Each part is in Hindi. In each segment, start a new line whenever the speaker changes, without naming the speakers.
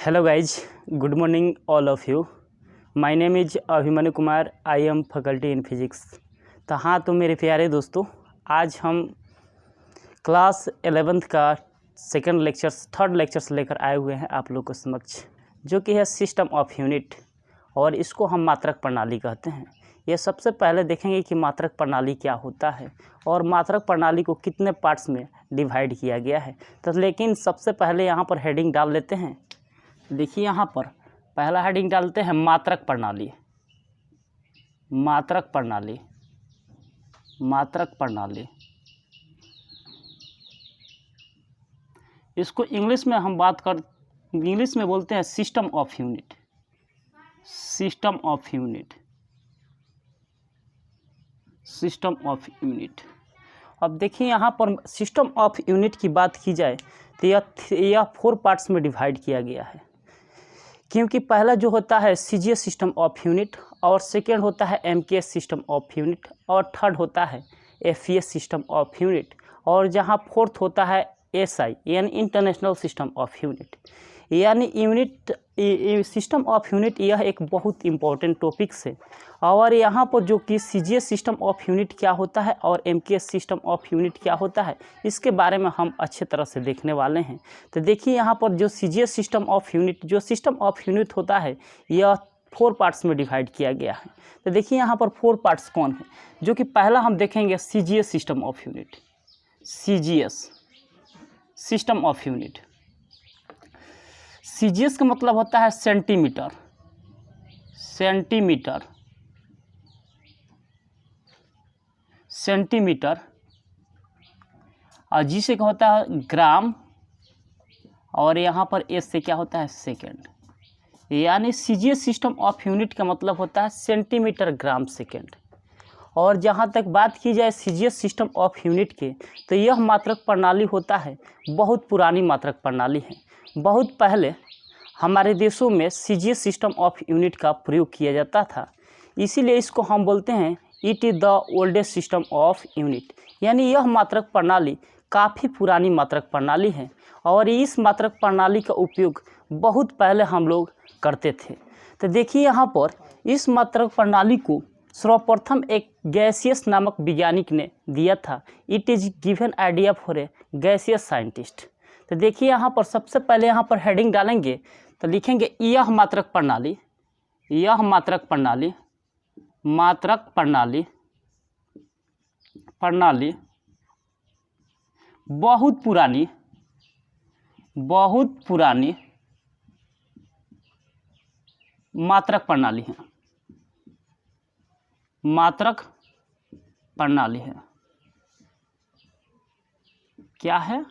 Hello guys, good morning all of you. My name is Abhimanyu Kumar. I am faculty in physics. तो मेरे प्यारे दोस्तों, आज हम क्लास 11th का थर्ड लेक्चर्स लेकर आए हुए हैं आप लोग को समक्ष, जो कि है सिस्टम ऑफ यूनिट और इसको हम मात्रक प्रणाली कहते हैं. ये सबसे पहले देखेंगे कि मात्रक प्रणाली क्या होता है और मात्रक प्रणाली को कितने पार्ट्स में डिवाइड किया गया है. तो लेकिन सबसे पहले यहाँ पर हेडिंग डाल लेते हैं. देखिए यहाँ पर पहला हेडिंग डालते हैं मात्रक प्रणाली. मात्रक प्रणाली, मात्रक प्रणाली. इसको इंग्लिश में हम इंग्लिश में बोलते हैं system of unit. System of unit, system of unit. अब देखिए यहाँ पर सिस्टम ऑफ यूनिट की बात की जाए तो यह 4 पार्ट्स में डिवाइड किया गया है, क्योंकि पहला जो होता है सीजीएस सिस्टम ऑफ यूनिट और सेकेंड होता है एमकेएस सिस्टम ऑफ यूनिट और थर्ड होता है एफईएस सिस्टम ऑफ यूनिट और जहां फोर्थ होता है एसआई यानी इंटरनेशनल सिस्टम ऑफ यूनिट. यानी यूनिट सिस्टम ऑफ यूनिट यह एक बहुत इम्पोर्टेंट टॉपिक है. और यहाँ पर जो कि सीजीएस सिस्टम ऑफ यूनिट क्या होता है और एमकेएस सिस्टम ऑफ यूनिट क्या होता है, इसके बारे में हम अच्छे तरह से देखने वाले हैं. तो देखिए यहाँ पर जो सीजीएस सिस्टम ऑफ यूनिट, जो सिस्टम ऑफ यूनिट होता है, यह 4 पार्ट्स में डिवाइड किया गया है. तो देखिए यहाँ पर 4 पार्ट्स कौन है, जो कि पहला हम देखेंगे CGS system of unit. CGS system of unit. CGS का मतलब होता है सेंटीमीटर. Centimetre, centimetre. और जी से क्या होता है ग्राम और यहाँ पर एस से क्या होता है सेकेंड. यानी सीजीएस सिस्टम ऑफ यूनिट का मतलब होता है सेंटीमीटर ग्राम सेकेंड. और जहाँ तक बात की जाए सीजीएस सिस्टम ऑफ यूनिट के, तो यह मात्रक प्रणाली होता है बहुत पुरानी मात्रक प्रणाली है. बहुत पहले हमारे देशों में सीजीएस सिस्टम ऑफ यूनिट का प्रयोग किया जाता था, इसीलिए इसको हम बोलते हैं it is the oldest system of unit. यानी यह मात्रक प्रणाली काफ़ी पुरानी मात्रक प्रणाली है और इस मात्रक प्रणाली का उपयोग बहुत पहले हम लोग करते थे. तो देखिए यहाँ पर इस मात्रक प्रणाली को सर्वप्रथम एक गैसियस नामक वैज्ञानिक ने दिया था. It is given idea for a gaseous scientist. तो देखिए यहाँ पर सबसे पहले यहाँ पर हेडिंग डालेंगे तो लिखेंगे यह मात्रक प्रणाली, यह मात्रक प्रणाली, मात्रक प्रणाली, प्रणाली बहुत पुरानी, बहुत पुरानी मात्रक प्रणाली है. मात्रक प्रणाली है. क्या है?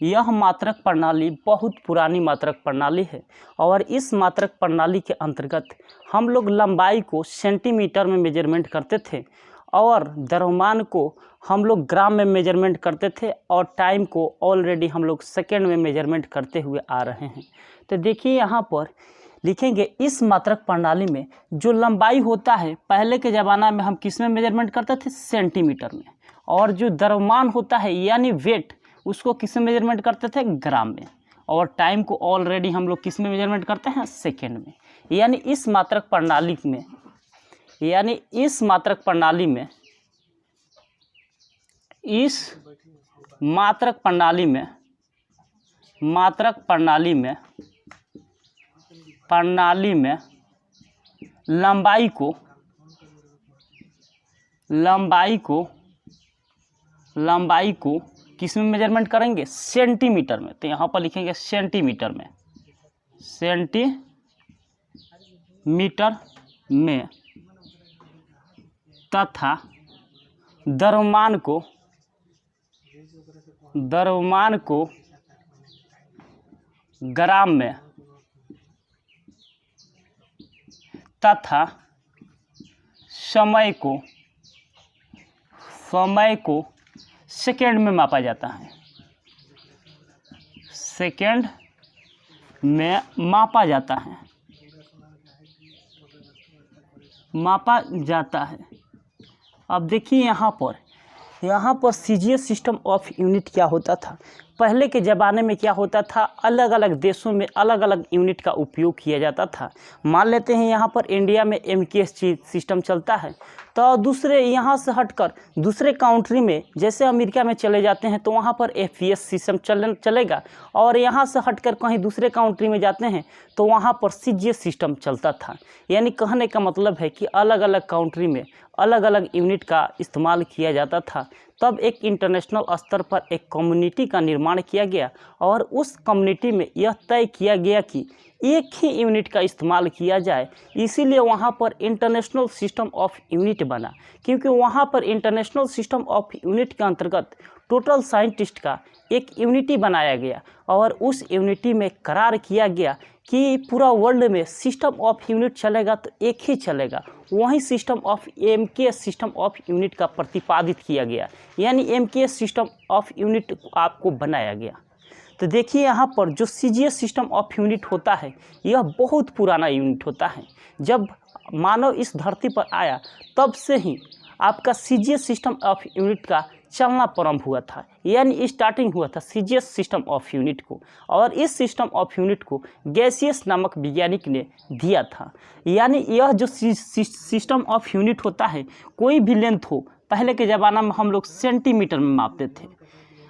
यह मात्रक प्रणाली बहुत पुरानी मात्रक प्रणाली है और इस मात्रक प्रणाली के अंतर्गत हम लोग लंबाई को सेंटीमीटर में मेजरमेंट करते थे और द्रव्यमान को हम लोग ग्राम में मेजरमेंट करते थे और टाइम को ऑलरेडी हम लोग सेकेंड में मेजरमेंट करते हुए आ रहे हैं. तो देखिए यहाँ पर लिखेंगे इस मात्रक प्रणाली में जो लंबाई होता है, पहले के ज़माना में हम किस में मेजरमेंट करते थे सेंटीमीटर में, और जो द्रव्यमान होता है यानी वेट, उसको किस में मेजरमेंट करते थे ग्राम में, और टाइम को ऑलरेडी हम लोग किस में मेजरमेंट करते हैं सेकेंड में. यानी इस मात्रक प्रणाली में, यानी इस मात्रक प्रणाली में, इस मात्रक प्रणाली में, मात्रक प्रणाली में, प्रणाली में लंबाई को, लंबाई को, लंबाई को किस में मेजरमेंट करेंगे सेंटीमीटर में. तो यहाँ पर लिखेंगे सेंटीमीटर में, सेंटीमीटर में, तथा द्रव्यमान को, द्रव्यमान को ग्राम में, तथा समय को, समय को सेकेंड में मापा जाता है. सेकेंड में मापा जाता है, मापा जाता है. अब देखिए यहाँ पर सीजीएस सिस्टम ऑफ यूनिट क्या होता था. पहले के ज़माने में क्या होता था, अलग अलग देशों में अलग अलग यूनिट का उपयोग किया जाता था। मान लेते हैं यहाँ पर इंडिया में MKS सिस्टम चलता है, तो दूसरे यहाँ से हटकर दूसरे कंट्री में जैसे अमेरिका में चले जाते हैं तो वहाँ पर FPS सिस्टम चलेगा, और यहाँ से हटकर कहीं दूसरे कंट्री में जाते हैं तो वहाँ पर CGS सिस्टम चलता था। यानी कहने का मतलब है कि अलग अलग कंट्री में अलग अलग यूनिट का इस्तेमाल किया जाता था। तब एक इंटरनेशनल स्तर पर एक कम्युनिटी का निर्माण किया गया, और उस कम्युनिटी में यह तय किया गया कि एक ही यूनिट का इस्तेमाल किया जाए। इसीलिए वहाँ पर इंटरनेशनल सिस्टम ऑफ यूनिट बना, क्योंकि वहाँ पर इंटरनेशनल सिस्टम ऑफ यूनिट के अंतर्गत टोटल साइंटिस्ट का एक यूनिटी बनाया गया, और उस यूनिटी में करार किया गया कि पूरा वर्ल्ड में सिस्टम ऑफ यूनिट चलेगा तो एक ही चलेगा। वही system of MKS system of unit का प्रतिपादित किया गया, यानी MKS सिस्टम ऑफ यूनिट आपको बनाया गया। तो देखिए यहाँ पर जो CGS सिस्टम ऑफ यूनिट होता है, यह बहुत पुराना यूनिट होता है। जब मानव इस धरती पर आया तब से ही आपका CGS सिस्टम ऑफ यूनिट का चलना प्रारंभ हुआ था, यानी स्टार्टिंग हुआ था CGS सिस्टम ऑफ यूनिट को, और इस सिस्टम ऑफ यूनिट को गैसियस नामक वैज्ञानिक ने दिया था। यानी यह जो सिस्टम ऑफ यूनिट होता है, कोई भी लेंथ हो, पहले के ज़माना में हम लोग सेंटीमीटर में मापते थे।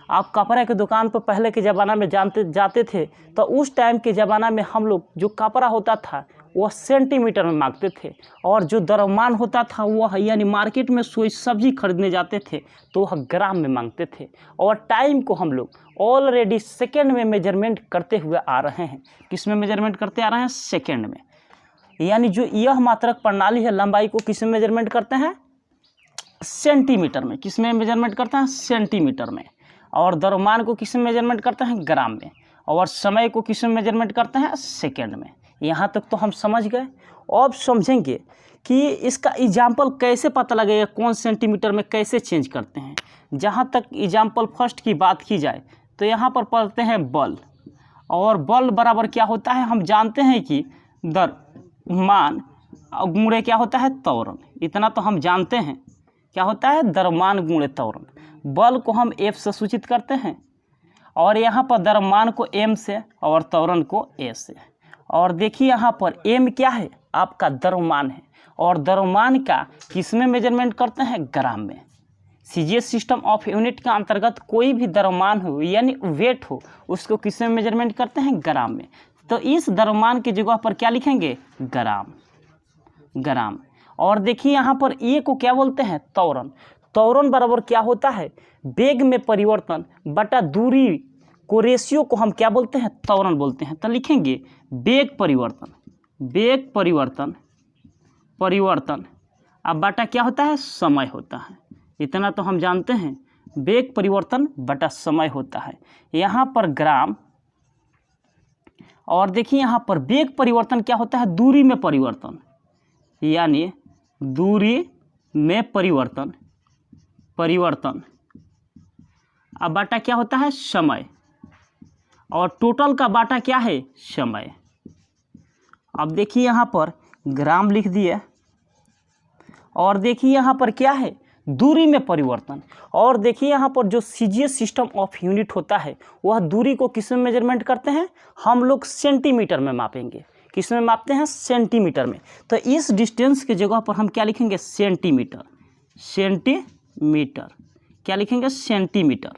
आप कपड़े के दुकान पर पहले के ज़माना में जाते थे तो उस टाइम के ज़माना में हम लोग जो कपड़ा होता था वह सेंटीमीटर में मांगते थे, और जो द्रव्यमान होता था वह यानी मार्केट में कोई सब्जी खरीदने जाते थे तो वह ग्राम में मांगते थे। और टाइम को हम लोग ऑलरेडी सेकेंड में मेजरमेंट करते हुए आ रहे हैं। किस में मेजरमेंट करते आ रहे हैं? सेकेंड में। यानी जो यह मात्रक प्रणाली है, लंबाई को किस में मेजरमेंट करते हैं? सेंटीमीटर में। किस में मेजरमेंट करते हैं? सेंटीमीटर में। और द्रव्यमान को किस में मेजरमेंट करते हैं? ग्राम में। और समय को किस में मेजरमेंट करते हैं? सेकेंड में। यहाँ तक तो हम समझ गए। अब समझेंगे कि इसका एग्जाम्पल कैसे पता लगेगा, कौन सेंटीमीटर में कैसे चेंज करते हैं। जहाँ तक एग्जाम्पल फर्स्ट की बात की जाए तो यहाँ पर पढ़ते हैं बल, और बल बराबर क्या होता है? हम जानते हैं कि द्रव्यमान गुणे क्या होता है? त्वरण। इतना तो हम जानते हैं, क्या होता है? द्रव्यमान गुणे त्वरण। बल को हम F से सूचित करते हैं, और यहाँ पर द्रव्यमान को M से और त्वरण को A से। और देखिए यहाँ पर M क्या है? आपका द्रव्यमान है, और द्रव्यमान का किस में मेजरमेंट करते हैं? ग्राम में। CGS सिस्टम ऑफ यूनिट के अंतर्गत कोई भी द्रव्यमान हो यानी वेट हो, उसको किस में मेजरमेंट करते हैं? ग्राम में। तो इस द्रव्यमान की जगह पर क्या लिखेंगे? ग्राम। और देखिए यहाँ पर A को क्या बोलते हैं? त्वरण। त्वरण बराबर क्या होता है? वेग में परिवर्तन बटा दूरी को, रेशियो को हम क्या बोलते हैं? त्वरण बोलते हैं। तो लिखेंगे वेग परिवर्तन अब बटा क्या होता है? समय होता है। इतना तो हम जानते हैं, वेग परिवर्तन बटा समय होता है। यहाँ पर ग्राम, और देखिए यहाँ पर वेग परिवर्तन क्या होता है? दूरी में परिवर्तन, यानी दूरी में परिवर्तन अब बाटा क्या होता है? समय। और टोटल का बाटा क्या है? समय। अब देखिए यहाँ पर ग्राम लिख दिए, और देखिए यहाँ पर क्या है? दूरी में परिवर्तन। और देखिए यहाँ पर जो CGS सिस्टम ऑफ यूनिट होता है वह दूरी को किस में मेजरमेंट करते हैं? हम लोग सेंटीमीटर में मापेंगे। किस में मापते हैं? सेंटीमीटर में। तो इस डिस्टेंस की जगह पर हम क्या लिखेंगे? सेंटीमीटर। क्या लिखेंगे? सेंटीमीटर।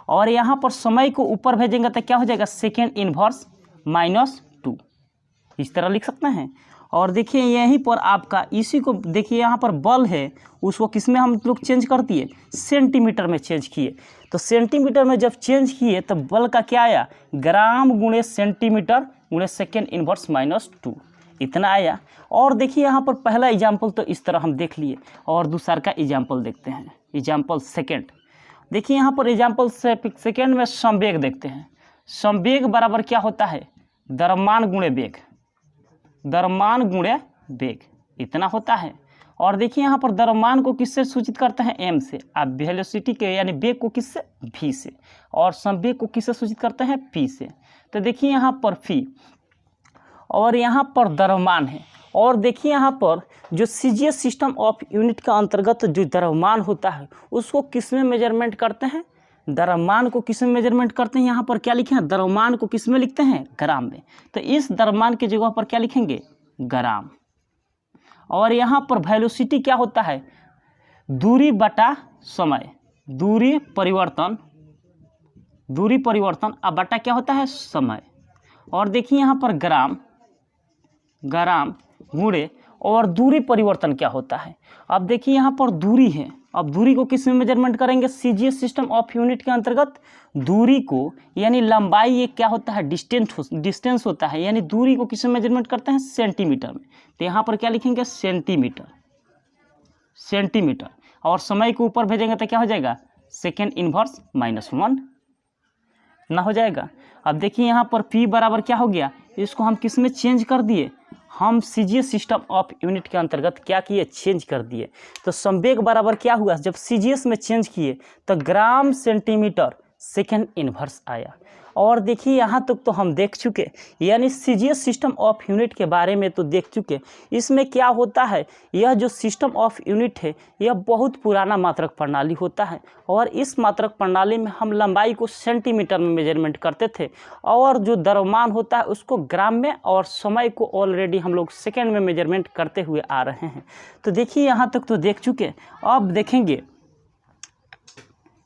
और यहाँ पर समय को ऊपर भेजेंगे तो क्या हो जाएगा? सेकेंड इनवर्स -2, इस तरह लिख सकते हैं। और देखिए यहीं पर आपका इसी को देखिए, यहाँ पर बल है, उसको किस में हम लोग चेंज कर दिए? सेंटीमीटर में चेंज किए। तो सेंटीमीटर में जब चेंज किए तो बल का क्या आया? ग्राम गुणे सेंटीमीटर गुणे सेकेंड इनवर्स -2, इतना आया। और देखिए यहाँ पर पहला एग्जाम्पल तो इस तरह हम देख लिए, और दूसरा का एग्जाम्पल देखते हैं। एग्जाम्पल सेकेंड, देखिए यहाँ पर एग्जाम्पल सेकेंड में संवेग देखते हैं। संवेग बराबर क्या होता है? द्रव्यमान गुणे वेग, इतना होता है। और देखिए यहाँ पर द्रव्यमान को किससे सूचित करते हैं? M से। आप वेलोसिटी के यानी वेग को किससे? V से। और संवेग को किससे सूचित करते हैं? P से। तो देखिए यहाँ पर P, और यहाँ पर द्रव्यमान है। और देखिए यहाँ पर जो CGS सिस्टम ऑफ यूनिट का अंतर्गत जो द्रव्यमान होता है उसको किस में मेजरमेंट करते हैं? द्रव्यमान को किस में मेजरमेंट करते हैं, यहाँ पर क्या लिखे हैं, द्रव्यमान को किस में लिखते हैं, ग्राम में। तो इस द्रव्यमान की जगह पर क्या लिखेंगे, ग्राम। और यहाँ पर वेलोसिटी क्या होता है, दूरी बटा समय, दूरी परिवर्तन अब बटा क्या होता है, समय। और देखिए यहाँ पर ग्राम गुणे और दूरी परिवर्तन क्या होता है। अब देखिए यहाँ पर दूरी है, अब दूरी को किस में मेजरमेंट करेंगे, सीजीएस सिस्टम ऑफ यूनिट के अंतर्गत दूरी को, यानी लंबाई ये क्या होता है, डिस्टेंस होता है, यानी दूरी को किस में मेजरमेंट करते हैं, सेंटीमीटर में। तो यहाँ पर क्या लिखेंगे, सेंटीमीटर। और समय को ऊपर भेजेंगे तो क्या हो जाएगा, सेकेंड इनवर्स -1 ना हो जाएगा। अब देखिए यहाँ पर P बराबर क्या हो गया, इसको हम किस में चेंज कर दिए, हम सीजीएस सिस्टम ऑफ यूनिट के अंतर्गत क्या किए, चेंज कर दिए। तो संवेग बराबर क्या हुआ, जब सीजीएस में चेंज किए तो ग्राम सेंटीमीटर सेकेंड इनवर्स आया। और देखिए यहाँ तक तो हम देख चुके, यानी सीजीएस सिस्टम ऑफ यूनिट के बारे में तो देख चुके। इसमें क्या होता है, यह जो सिस्टम ऑफ यूनिट है यह बहुत पुराना मात्रक प्रणाली होता है, और इस मात्रक प्रणाली में हम लंबाई को सेंटीमीटर में मेजरमेंट करते थे, और जो द्रव्यमान होता है उसको ग्राम में, और समय को ऑलरेडी हम लोग सेकेंड में मेजरमेंट करते हुए आ रहे हैं। तो देखिए यहाँ तक तो देख चुके। अब देखेंगे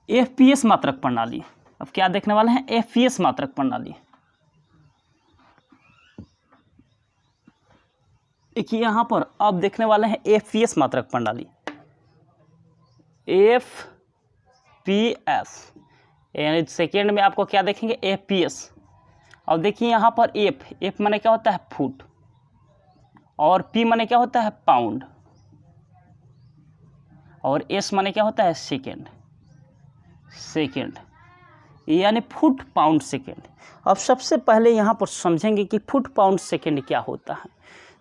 एफपीएस मात्रक प्रणाली। अब क्या देखने वाले हैं, एफपीएस मात्रक प्रणाली। देखिए यहाँ पर अब देखने वाले हैं एफपीएस मात्रक प्रणाली, एफपीएस, यानी सेकेंड में आपको क्या देखेंगे, एफपीएस। अब देखिए यहाँ पर एफ माने क्या होता है, फुट, और पी माने क्या होता है, पाउंड, और एस माने क्या होता है, सेकेंड, यानी फुट पाउंड सेकेंड। अब सबसे पहले यहाँ पर समझेंगे कि फुट पाउंड सेकेंड क्या होता है।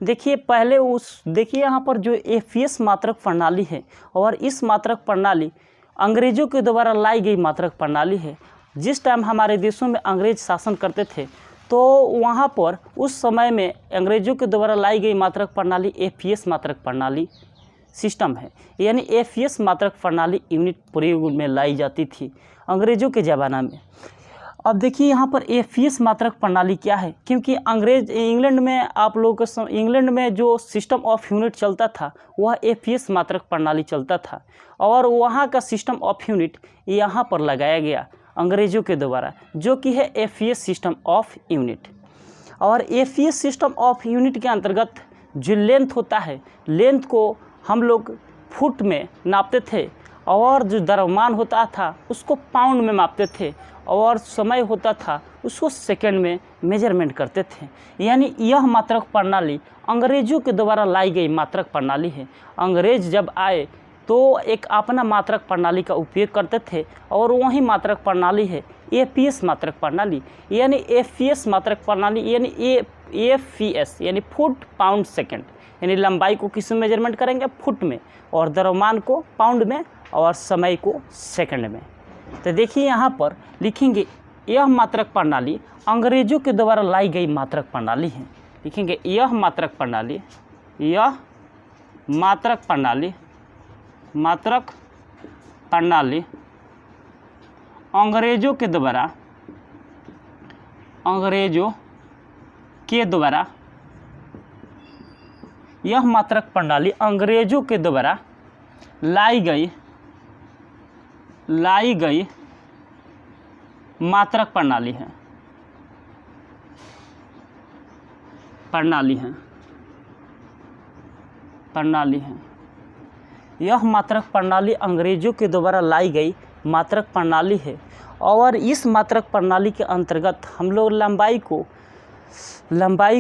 देखिए पहले देखिए यहाँ पर जो एफपीएस मात्रक प्रणाली है, और इस मात्रक प्रणाली अंग्रेजों के द्वारा लाई गई मात्रक प्रणाली है। जिस टाइम हमारे देशों में अंग्रेज शासन करते थे, तो वहाँ पर उस समय में अंग्रेजों के द्वारा लाई गई मात्रक प्रणाली एफपीएस मात्रक प्रणाली सिस्टम है, यानी एफपीएस मात्रक प्रणाली यूनिट प्रयोग में लाई जाती थी अंग्रेजों के ज़माना में। अब देखिए यहाँ पर एफपीएस मात्रक प्रणाली क्या है, क्योंकि इंग्लैंड में आप लोगों को इंग्लैंड में जो सिस्टम ऑफ यूनिट चलता था वह एफपीएस मात्रक प्रणाली चलता था, और वहाँ का सिस्टम ऑफ यूनिट यहाँ पर लगाया गया अंग्रेजों के द्वारा, जो कि है एफपीएस सिस्टम ऑफ यूनिट। और एफपीएस सिस्टम ऑफ यूनिट के अंतर्गत जो लेंथ होता है, लेंथ को हम लोग फुट में नापते थे, और जो द्रव्यमान होता था उसको पाउंड में मापते थे, और समय होता था उसको सेकंड में मेजरमेंट करते थे। यानी यह मात्रक प्रणाली अंग्रेजों के द्वारा लाई गई मात्रक प्रणाली है। अंग्रेज जब आए तो एक अपना मात्रक प्रणाली का उपयोग करते थे, और वही मात्रक प्रणाली है एफपीएस मात्रक प्रणाली, यानी एफपीएस मात्रक प्रणाली, यानी एफपीएस यानी फुट पाउंड सेकेंड, यानी लंबाई को किस में मेजरमेंट करेंगे, फुट में, और द्रव्यमान को पाउंड में, और समय को सेकंड में। तो देखिए यहाँ पर लिखेंगे यह मात्रक प्रणाली अंग्रेजों के द्वारा लाई गई मात्रक प्रणाली है। लिखेंगे यह मात्रक प्रणाली अंग्रेजों के द्वारा यह मात्रक प्रणाली अंग्रेजों के द्वारा लाई गई मात्रक प्रणाली है। यह मात्रक प्रणाली अंग्रेजों के द्वारा लाई गई मात्रक प्रणाली है, और इस मात्रक प्रणाली के अंतर्गत हम लोग लंबाई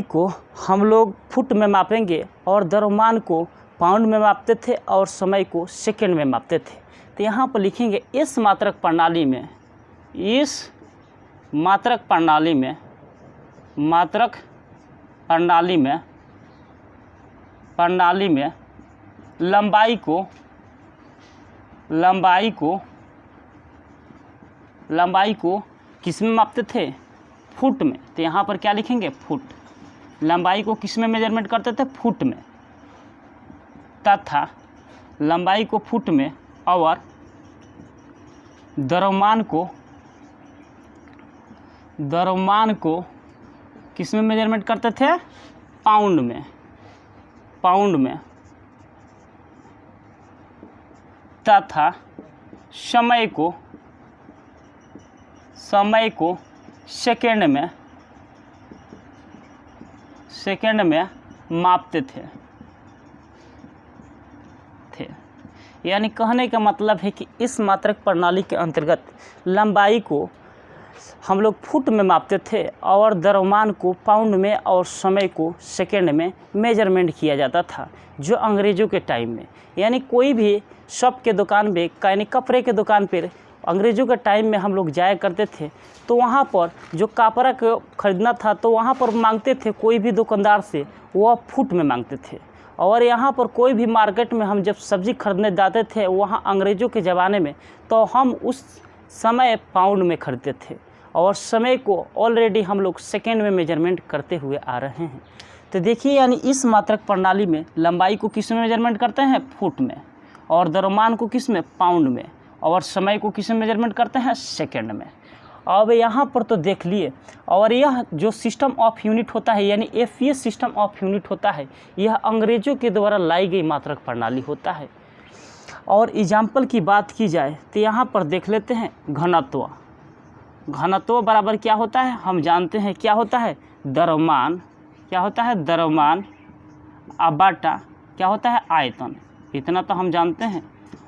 को हम लोग फुट में मापेंगे, और द्रव्यमान को पाउंड में मापते थे, और समय को सेकंड में मापते थे। तो यहाँ पर लिखेंगे इस मात्रक प्रणाली में लंबाई को किस में मापते थे, फुट में। तो यहाँ पर क्या लिखेंगे, फुट। लंबाई को किस में मेजरमेंट करते थे, फुट में, तथा लंबाई को फुट में और द्रव्यमान को किस में मेजरमेंट करते थे? पाउंड में तथा समय को सेकंड में मापते थे। यानी कहने का मतलब है कि इस मात्रक प्रणाली के अंतर्गत लंबाई को हम लोग फुट में मापते थे और द्रव्यमान को पाउंड में और समय को सेकंड में मेजरमेंट किया जाता था, जो अंग्रेज़ों के टाइम में। यानी कोई भी शॉप के दुकान पे, यानी कपड़े के दुकान पर अंग्रेज़ों के टाइम में हम लोग जाया करते थे, तो वहाँ पर जो कपड़ा को ख़रीदना था तो वहाँ पर मांगते थे कोई भी दुकानदार से, वह फुट में मांगते थे। और यहाँ पर कोई भी मार्केट में हम जब सब्ज़ी खरीदने जाते थे वहाँ अंग्रेज़ों के ज़माने में, तो हम उस समय पाउंड में खरीदते थे और समय को ऑलरेडी हम लोग सेकेंड में मेजरमेंट करते हुए आ रहे हैं। तो देखिए, यानी इस मात्रक प्रणाली में लंबाई को किस में मेजरमेंट करते हैं? फुट में। और द्रव्यमान को किस में? पाउंड में। और समय को किस में मेजरमेंट करते हैं? सेकेंड में। अब यहाँ पर तो देख लिए। और यह जो सिस्टम ऑफ यूनिट होता है, यानी एफए सिस्टम ऑफ यूनिट होता है, यह अंग्रेज़ों के द्वारा लाई गई मात्रक प्रणाली होता है। और एग्जाम्पल की बात की जाए तो यहाँ पर देख लेते हैं घनत्व बराबर क्या होता है? हम जानते हैं क्या होता है? द्रव्यमान। क्या होता है? द्रव्यमान बटा क्या होता है? आयतन। इतना तो हम जानते हैं।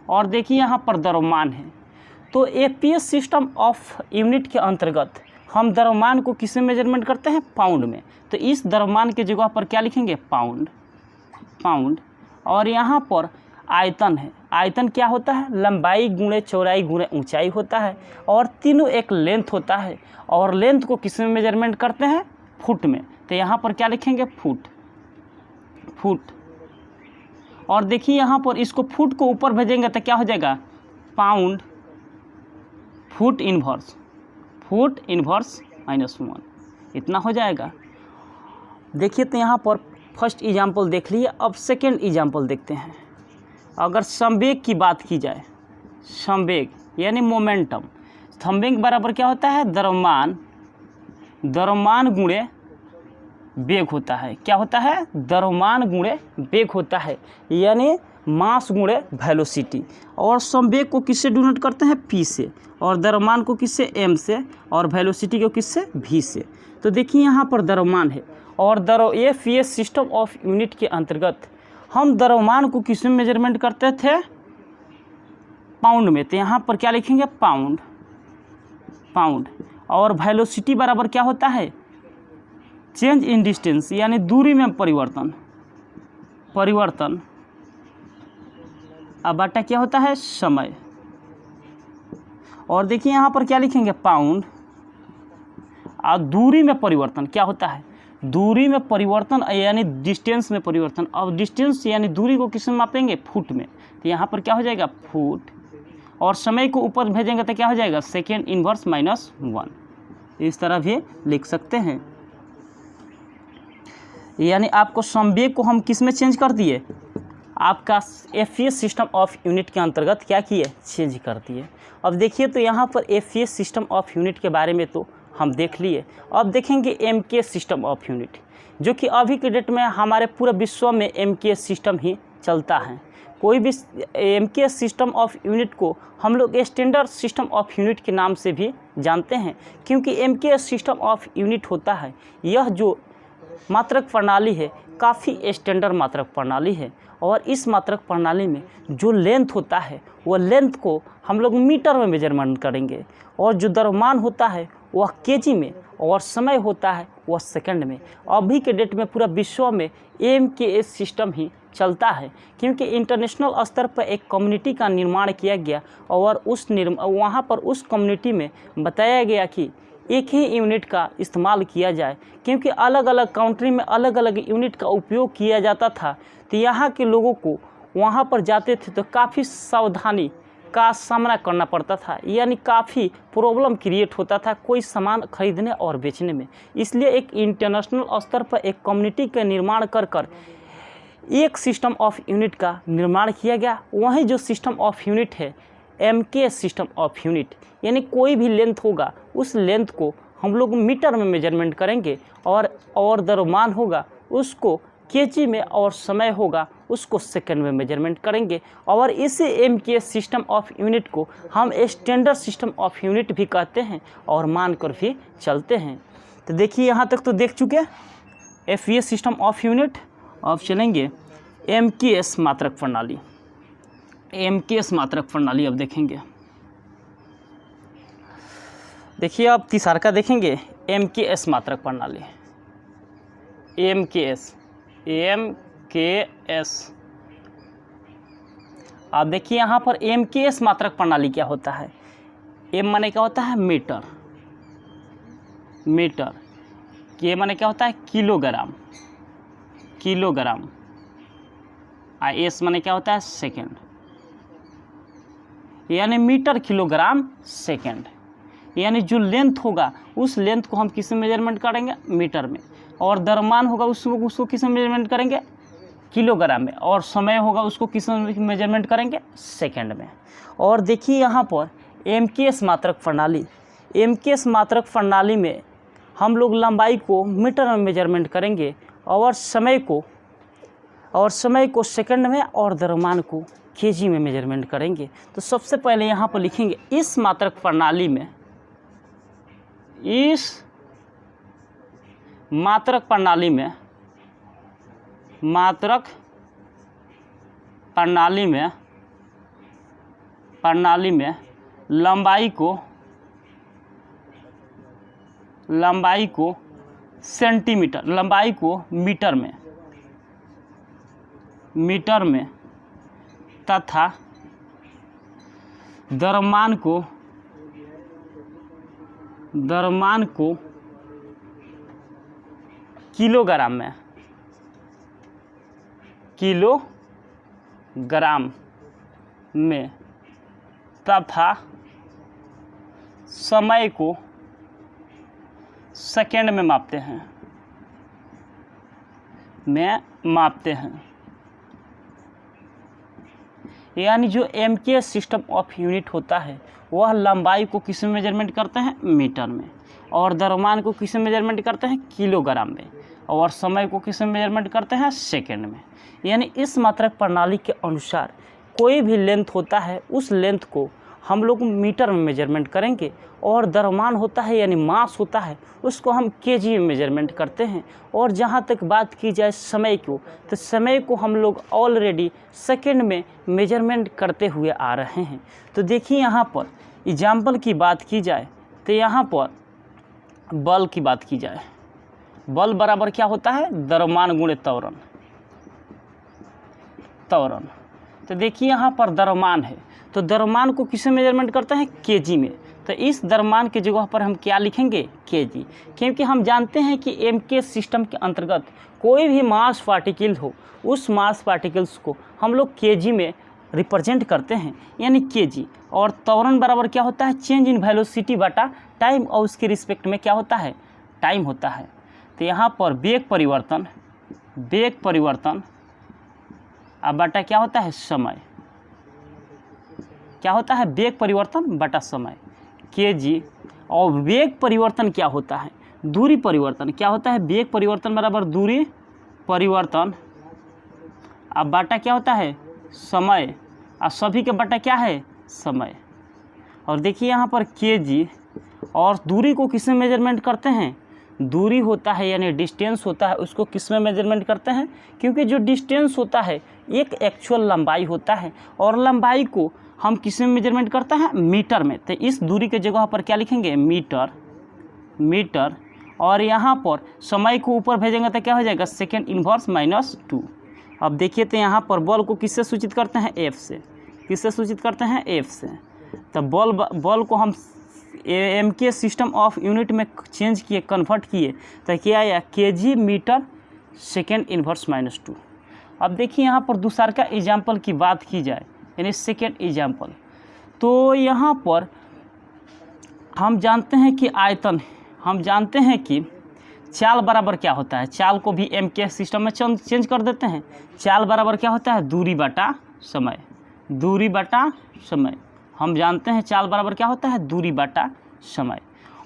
और देखिए यहाँ पर द्रव्यमान है, तो एपीएस सिस्टम ऑफ यूनिट के अंतर्गत हम द्रव्यमान को किस में मेजरमेंट करते हैं? पाउंड में। तो इस द्रव्यमान की जगह पर क्या लिखेंगे? पाउंड। और यहाँ पर आयतन है। आयतन क्या होता है? लंबाई गुणे चौड़ाई गुणे ऊंचाई होता है। और तीनों एक लेंथ होता है। और लेंथ को किस में मेजरमेंट करते हैं? फुट में। तो यहाँ पर क्या लिखेंगे? फुट। और देखिए यहाँ पर इसको फुट को ऊपर भेजेंगे तो क्या हो जाएगा? पाउंड फुट इन्वर्स -1 इतना हो जाएगा। देखिए तो यहाँ पर फर्स्ट एग्जाम्पल देख लिए। अब सेकेंड एग्जाम्पल देखते हैं। अगर संवेग की बात की जाए, संवेग यानी मोमेंटम, संवेग बराबर क्या होता है? द्रव्यमान गुणे वेग होता है। क्या होता है? द्रव्यमान गुणे वेग होता है, यानी मास गुणे वेलोसिटी। और संवेग को किससे डिनोट करते हैं? पी से। और द्रव्यमान को किससे? एम से। और वेलोसिटी को किससे? वी से। तो देखिए यहाँ पर द्रव्यमान है और ये सिस्टम ऑफ यूनिट के अंतर्गत हम द्रव्यमान को किस में मेजरमेंट करते थे? पाउंड में। तो यहाँ पर क्या लिखेंगे? पाउंड। और वेलोसिटी बराबर क्या होता है? चेंज इन डिस्टेंस, यानी दूरी में परिवर्तन बटा क्या होता है? समय। और देखिए यहाँ पर क्या लिखेंगे? पाउंड। और दूरी में परिवर्तन क्या होता है? दूरी में परिवर्तन यानी डिस्टेंस में परिवर्तन। अब डिस्टेंस यानी दूरी को किस में मापेंगे? फुट में। तो यहाँ पर क्या हो जाएगा? फुट। और समय को ऊपर भेजेंगे तो क्या हो जाएगा? Second inverse -1। इस तरह भी लिख सकते हैं। यानी आपको संवेग को हम किस में चेंज कर दिए? आपका एफए सिस्टम ऑफ यूनिट के अंतर्गत क्या किए? चेंज कर दिए। अब देखिए तो यहाँ पर एफए सिस्टम ऑफ यूनिट के बारे में तो हम देख लिए। अब देखेंगे एमके सिस्टम ऑफ यूनिट, जो कि अभी के डेट में हमारे पूरे विश्व में एमके सिस्टम ही चलता है। कोई भी एमके सिस्टम ऑफ यूनिट को हम लोग स्टैंडर्ड सिस्टम ऑफ यूनिट के नाम से भी जानते हैं, क्योंकि एमके सिस्टम ऑफ यूनिट होता है, यह जो मात्रक प्रणाली है काफ़ी स्टैंडर्ड मात्रक प्रणाली है। और इस मात्रक प्रणाली में जो लेंथ होता है वह लेंथ को हम लोग मीटर में मेजरमेंट करेंगे। और जो द्रव्यमान होता है वह केजी में, और समय होता है वह सेकंड में। अभी के डेट में पूरा विश्व में एमकेएस सिस्टम ही चलता है, क्योंकि इंटरनेशनल स्तर पर एक कम्युनिटी का निर्माण किया गया और वहाँ पर उस कम्युनिटी में बताया गया कि एक ही यूनिट का इस्तेमाल किया जाए, क्योंकि अलग अलग कंट्री में अलग अलग यूनिट का उपयोग किया जाता था। तो यहाँ के लोगों को वहाँ पर जाते थे तो काफ़ी सावधानी का सामना करना पड़ता था, यानी काफ़ी प्रॉब्लम क्रिएट होता था कोई सामान खरीदने और बेचने में। इसलिए एक इंटरनेशनल स्तर पर एक कम्युनिटी का निर्माण कर एक सिस्टम ऑफ यूनिट का निर्माण किया गया। वहीं जो सिस्टम ऑफ यूनिट है MKS सिस्टम ऑफ यूनिट, यानी कोई भी लेंथ होगा उस लेंथ को हम लोग मीटर में मेजरमेंट करेंगे और द्रव्यमान होगा उसको केजी में और समय होगा उसको सेकंड में मेजरमेंट करेंगे। और इसी MKS सिस्टम ऑफ यूनिट को हम स्टैंडर्ड सिस्टम ऑफ यूनिट भी कहते हैं और मानकर भी चलते हैं। तो देखिए यहाँ तक तो देख चुके FES सिस्टम ऑफ यूनिट। अब चलेंगे MKS मात्रक प्रणाली। MKS मात्रक प्रणाली अब देखेंगे। देखिए अब तीसरा का देखेंगे MKS मात्रक प्रणाली। MKS आप देखिए यहाँ पर MKS मात्रक प्रणाली क्या होता है। M माने क्या होता है मीटर, K माने क्या होता है किलोग्राम, S माने क्या होता है सेकंड, यानी मीटर किलोग्राम सेकंड। यानी जो लेंथ होगा उस लेंथ को हम किस में मेजरमेंट करेंगे मीटर में, और द्रव्यमान होगा उसको किस में मेजरमेंट करेंगे किलोग्राम में, और समय होगा उसको किस में मेजरमेंट करेंगे सेकंड में। और देखिए यहाँ पर MKS मात्रक प्रणाली में हम लोग लंबाई को मीटर में मेजरमेंट करेंगे और समय को सेकंड में और द्रव्यमान को केजी में मेजरमेंट करेंगे। तो सबसे पहले यहाँ पर लिखेंगे इस मात्रक प्रणाली में लंबाई को सेंटीमीटर, लंबाई को मीटर में तथा द्रव्यमान को किलोग्राम में तथा समय को सेकंड में मापते हैं। यानी जो MKS सिस्टम ऑफ यूनिट होता है वह लंबाई को किस में मेजरमेंट करते हैं मीटर में, और द्रव्यमान को किस में मेजरमेंट करते हैं किलोग्राम में, और समय को किस में मेजरमेंट करते हैं सेकंड में। यानी इस मात्रक प्रणाली के अनुसार कोई भी लेंथ होता है उस लेंथ को हम लोग मीटर में मेजरमेंट करेंगे, और द्रव्यमान होता है यानी मास होता है उसको हम केजी में मेजरमेंट करते हैं। और जहाँ तक बात की जाए समय को, तो समय को हम लोग ऑलरेडी सेकंड में मेजरमेंट करते हुए आ रहे हैं। तो देखिए यहाँ पर एग्जाम्पल की बात की जाए तो यहाँ पर बल की बात की जाए, बल बराबर क्या होता है द्रव्यमान गुणे त्वरण। तो देखिए यहाँ पर द्रव्यमान है तो द्रव्यमान को किस में मेजरमेंट करते हैं केजी में। तो इस द्रव्यमान की जगह पर हम क्या लिखेंगे केजी, क्योंकि हम जानते हैं कि MKS सिस्टम के अंतर्गत कोई भी मास पार्टिकल हो उस मास पार्टिकल्स को हम लोग केजी में रिप्रेजेंट करते हैं, यानी केजी। और त्वरण बराबर क्या होता है चेंज इन वेलोसिटी बटा टाइम, और उसके रिस्पेक्ट में क्या होता है टाइम होता है। तो यहाँ पर वेग परिवर्तन अब बटा क्या होता है समय, क्या होता है वेग परिवर्तन बटा समय केजी। और वेग परिवर्तन क्या होता है दूरी परिवर्तन, क्या होता है वेग परिवर्तन बराबर दूरी परिवर्तन, अब बटा क्या होता है समय, और सभी के बटा क्या है समय। और देखिए यहाँ पर केजी, और दूरी को किस में मेजरमेंट करते हैं दूरी होता है यानी डिस्टेंस होता है उसको किस में मेजरमेंट करते हैं, क्योंकि जो डिस्टेंस होता है एक एक्चुअल लंबाई होता है, और लंबाई को हम किस में मेजरमेंट करते हैं मीटर में। तो इस दूरी के जगह पर क्या लिखेंगे मीटर, और यहाँ पर समय को ऊपर भेजेंगे तो क्या हो जाएगा सेकेंड इनवर्स -2। अब देखिए तो यहाँ पर बल को किससे सूचित करते हैं F से, किससे सूचित करते हैं F से। तो बल को हम MKS सिस्टम ऑफ यूनिट में चेंज किए, कन्वर्ट किए, तो क्या आया केजी मीटर सेकेंड इनवर्स -2। अब देखिए यहाँ पर दूसरा का एग्जाम्पल की बात की जाए यानी सेकेंड एग्जाम्पल, तो यहाँ पर हम जानते हैं कि आयतन, हम जानते हैं कि चाल बराबर क्या होता है, चाल को भी MKS सिस्टम में चेंज कर देते हैं। चाल बराबर क्या होता है दूरी बटा समय, हम जानते हैं चाल बराबर क्या होता है, दूरी बटा समय।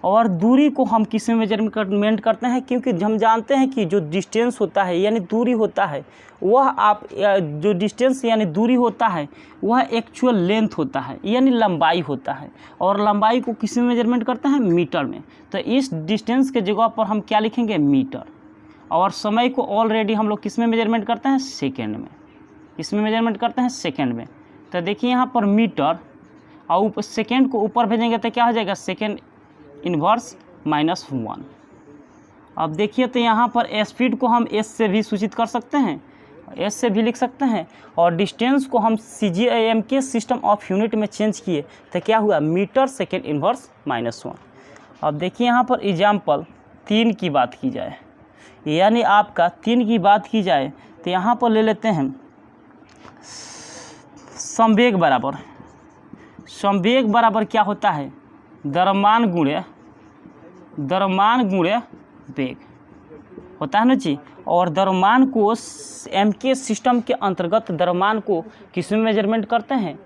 और दूरी को हम किस में मेजरमेंट करते हैं, क्योंकि हम जानते हैं कि जो डिस्टेंस होता है यानी दूरी होता है वह जो डिस्टेंस यानी दूरी होता है वह एक्चुअल लेंथ होता है यानी लंबाई होता है, और लंबाई को किस में मेजरमेंट करते हैं, मीटर में। तो इस डिस्टेंस के जगह पर हम क्या लिखेंगे, मीटर। और समय को ऑलरेडी हम लोग किस में मेजरमेंट करते हैं, सेकेंड में। किस में मेजरमेंट करते हैं, सेकेंड में। तो देखिए यहाँ पर मीटर और सेकेंड को ऊपर भेजेंगे तो क्या हो जाएगा, सेकेंड इन्वर्स -1। अब देखिए तो यहाँ पर स्पीड को हम एस से भी सूचित कर सकते हैं, एस से भी लिख सकते हैं, और डिस्टेंस को हम CGM के सिस्टम ऑफ यूनिट में चेंज किए तो क्या हुआ, मीटर सेकेंड इन्वर्स -1। अब देखिए यहाँ पर एग्जाम्पल 3 की बात की जाए, यानी आपका 3 की बात की जाए तो यहाँ पर ले लेते हैं संवेग बराबर। संवेग बराबर क्या होता है, द्रव्यमान गुणे वेग होता है ना जी। और द्रव्यमान को MK सिस्टम के अंतर्गत द्रव्यमान को किस में मेजरमेंट करते हैं,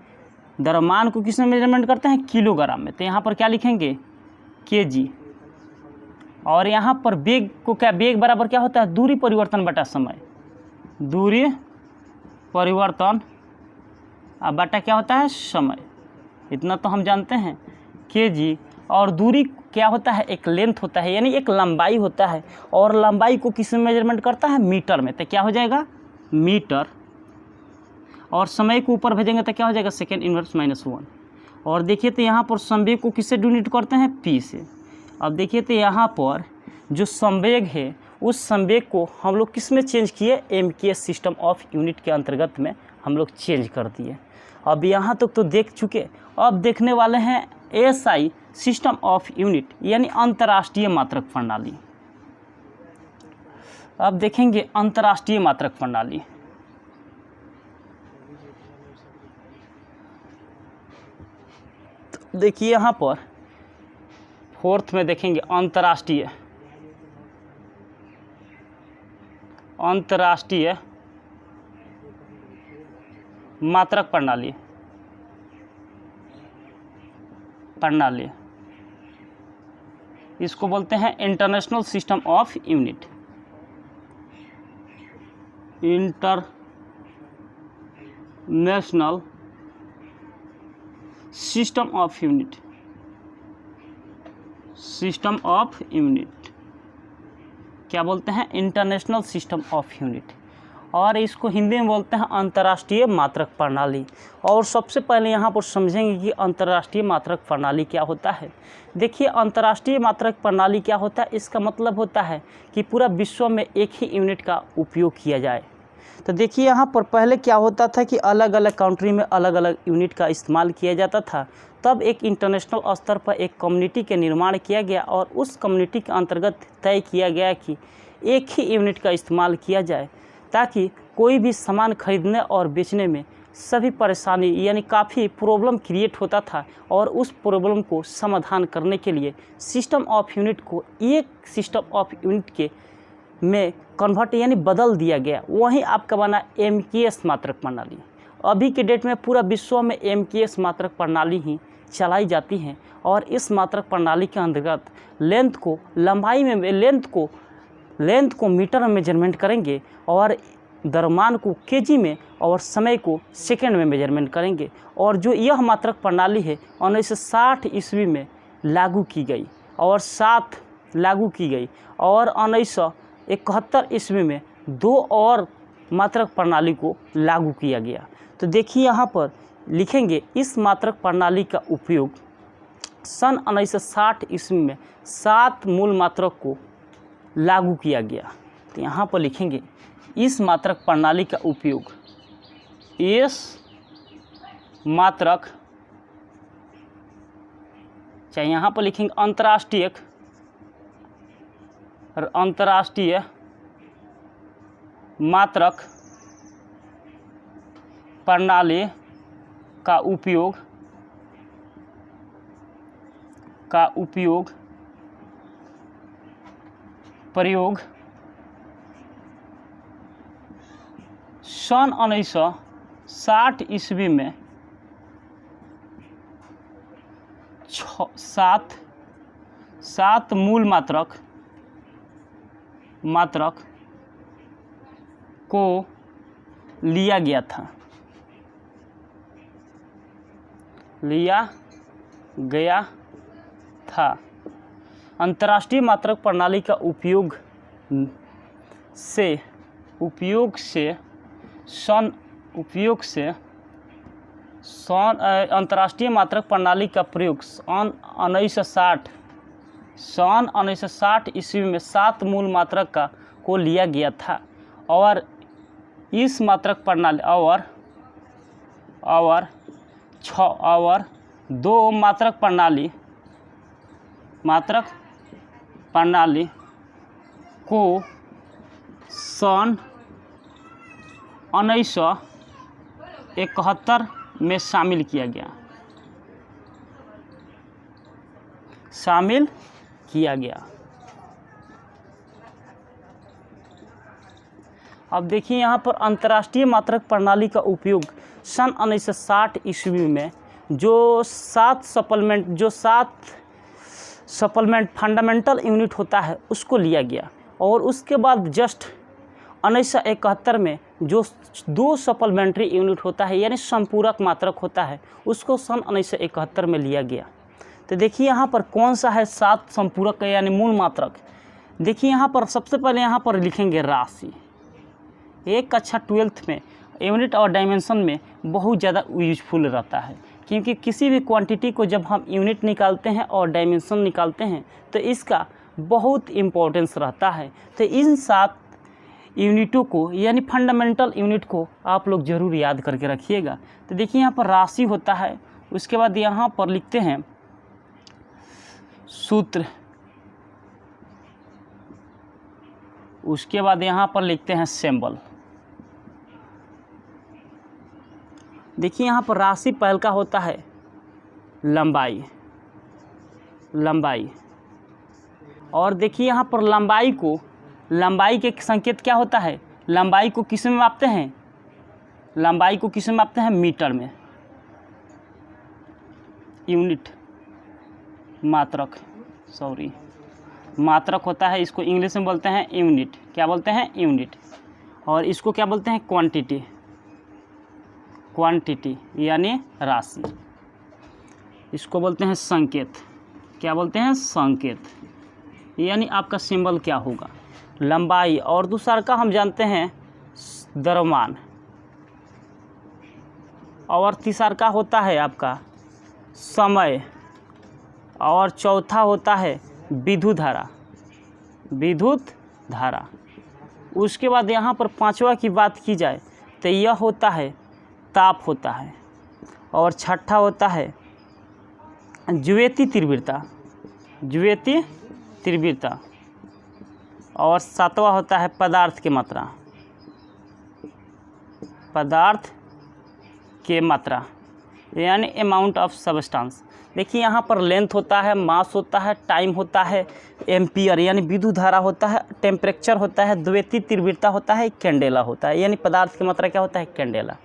द्रव्यमान को किस में मेजरमेंट करते हैं, किलोग्राम में। तो यहाँ पर क्या लिखेंगे, kg। और यहाँ पर वेग को क्या, वेग बराबर क्या होता है, दूरी परिवर्तन बटा समय। दूरी परिवर्तन बटा क्या होता है, समय। इतना तो हम जानते हैं, kg। और दूरी क्या होता है, एक लेंथ होता है यानी एक लंबाई होता है, और लंबाई को किस में मेजरमेंट करता है, मीटर में। तो क्या हो जाएगा, मीटर। और समय को ऊपर भेजेंगे तो क्या हो जाएगा, सेकेंड इन्वर्स -1। और देखिए तो यहाँ पर संवेग को किससे यूनिट करते हैं, p से। अब देखिए तो यहाँ पर जो संवेग है उस संवेग को हम लोग किस में चेंज किए, MK सिस्टम ऑफ यूनिट के अंतर्गत में हम लोग चेंज कर दिए। अब यहाँ तक तो देख चुके, अब देखने वाले हैं SI सिस्टम ऑफ यूनिट यानी अंतर्राष्ट्रीय मात्रक प्रणाली। अब देखेंगे अंतर्राष्ट्रीय मात्रक प्रणाली। तो देखिए यहाँ पर 4th में देखेंगे अंतर्राष्ट्रीय मात्रक प्रणाली। इसको बोलते हैं international system of unit. International system of unit क्या बोलते हैं, इंटरनेशनल सिस्टम ऑफ यूनिट। और इसको हिंदी में बोलते हैं अंतर्राष्ट्रीय मात्रक प्रणाली। और सबसे पहले यहाँ पर समझेंगे कि अंतर्राष्ट्रीय मात्रक प्रणाली क्या होता है। देखिए अंतर्राष्ट्रीय मात्रक प्रणाली क्या होता है, इसका मतलब होता है कि पूरा विश्व में एक ही यूनिट का उपयोग किया जाए। तो देखिए यहाँ पर पहले क्या होता था कि अलग अलग कंट्री में अलग अलग यूनिट का इस्तेमाल किया जाता था। तब एक इंटरनेशनल स्तर पर एक कम्युनिटी के निर्माण किया गया, और उस कम्युनिटी के अंतर्गत तय किया गया कि एक ही यूनिट का इस्तेमाल किया जाए, ताकि कोई भी सामान खरीदने और बेचने में सभी परेशानी यानी काफ़ी प्रॉब्लम क्रिएट होता था, और उस प्रॉब्लम को समाधान करने के लिए सिस्टम ऑफ यूनिट को एक सिस्टम ऑफ यूनिट के में कन्वर्ट यानी बदल दिया गया। वहीं आपका बना MKS मात्रक प्रणाली। अभी के डेट में पूरा विश्व में MKS मात्रक प्रणाली ही चलाई जाती हैं, और इस मात्रक प्रणाली के अंतर्गत लेंथ को लंबाई में लेंथ को मीटर में मेजरमेंट करेंगे, और द्रव्यमान को kg में, और समय को सेकेंड में मेजरमेंट करेंगे। और जो यह मात्रक प्रणाली है 1960 ईस्वी में लागू की गई, और 1971 ईस्वी में 2 और मात्रक प्रणाली को लागू किया गया। तो देखिए यहाँ पर लिखेंगे इस मात्रक प्रणाली का उपयोग सन 1960 ईस्वी में 7 मूल मात्रक को लागू किया गया। तो यहाँ पर लिखेंगे इस मात्रक प्रणाली का उपयोग, इस मात्रक, चाहे यहाँ पर लिखेंगे अंतर्राष्ट्रीय मात्रक प्रणाली का प्रयोग सन 1960 ईस्वी में सात मूल मात्रक को लिया गया था। अंतर्राष्ट्रीय मात्रक प्रणाली का उपयोग से अंतर्राष्ट्रीय मात्रक प्रणाली का प्रयोग सन 1960 ईस्वी में 7 मूल मात्रक को लिया गया था और इस मात्रक प्रणाली और 2 मात्रक प्रणाली को सन 1971 में शामिल किया गया। अब देखिए यहाँ पर अंतर्राष्ट्रीय मात्रक प्रणाली का उपयोग सन 1960 ईस्वी में जो 7 सप्लीमेंट फंडामेंटल यूनिट होता है उसको लिया गया और उसके बाद जस्ट 1971 में जो 2 सप्लीमेंट्री यूनिट होता है यानी संपूरक मात्रक होता है उसको सन 1971 में लिया गया। तो देखिए यहाँ पर कौन सा है 7 संपूरक यानी मूल मात्रक। देखिए यहाँ पर सबसे पहले यहाँ पर लिखेंगे राशि। एक कक्षा 12th में यूनिट और डायमेंशन में बहुत ज़्यादा यूजफुल रहता है क्योंकि किसी भी क्वांटिटी को जब हम यूनिट निकालते हैं और डायमेंशन निकालते हैं तो इसका बहुत इम्पोर्टेंस रहता है। तो इन 7 यूनिटों को यानी फंडामेंटल यूनिट को आप लोग ज़रूर याद करके रखिएगा। तो देखिए यहाँ पर राशि होता है, उसके बाद यहाँ पर लिखते हैं सूत्र, उसके बाद यहाँ पर लिखते हैं सिंबल। देखिए यहाँ पर राशि पहल का होता है लंबाई, और देखिए यहाँ पर लंबाई के संकेत क्या होता है, लंबाई को किस में मापते हैं, मीटर में। यूनिट मात्रक होता है, इसको इंग्लिश में बोलते हैं यूनिट। क्या बोलते हैं, यूनिट। और इसको क्या बोलते हैं, क्वांटिटी यानी राशि। इसको बोलते हैं संकेत। क्या बोलते हैं, संकेत यानी आपका सिंबल क्या होगा, लंबाई। और दूसरा का हम जानते हैं द्रव्यमान, और तीसरा का होता है आपका समय, और चौथा होता है विद्युत धारा। उसके बाद यहाँ पर पांचवा की बात की जाए तो यह होता है ताप होता है, और छठा होता है ज्योति तीव्रता, और सातवां होता है पदार्थ के मात्रा यानी अमाउंट ऑफ सब्सटेंस। देखिए यहाँ पर लेंथ होता है, मास होता है, टाइम होता है, एम्पियर यानी विद्युत धारा होता है, टेम्परेचर होता है, द्वितीय तीव्रता होता है, कैंडेला होता है यानी पदार्थ की मात्रा क्या होता है, कैंडेला।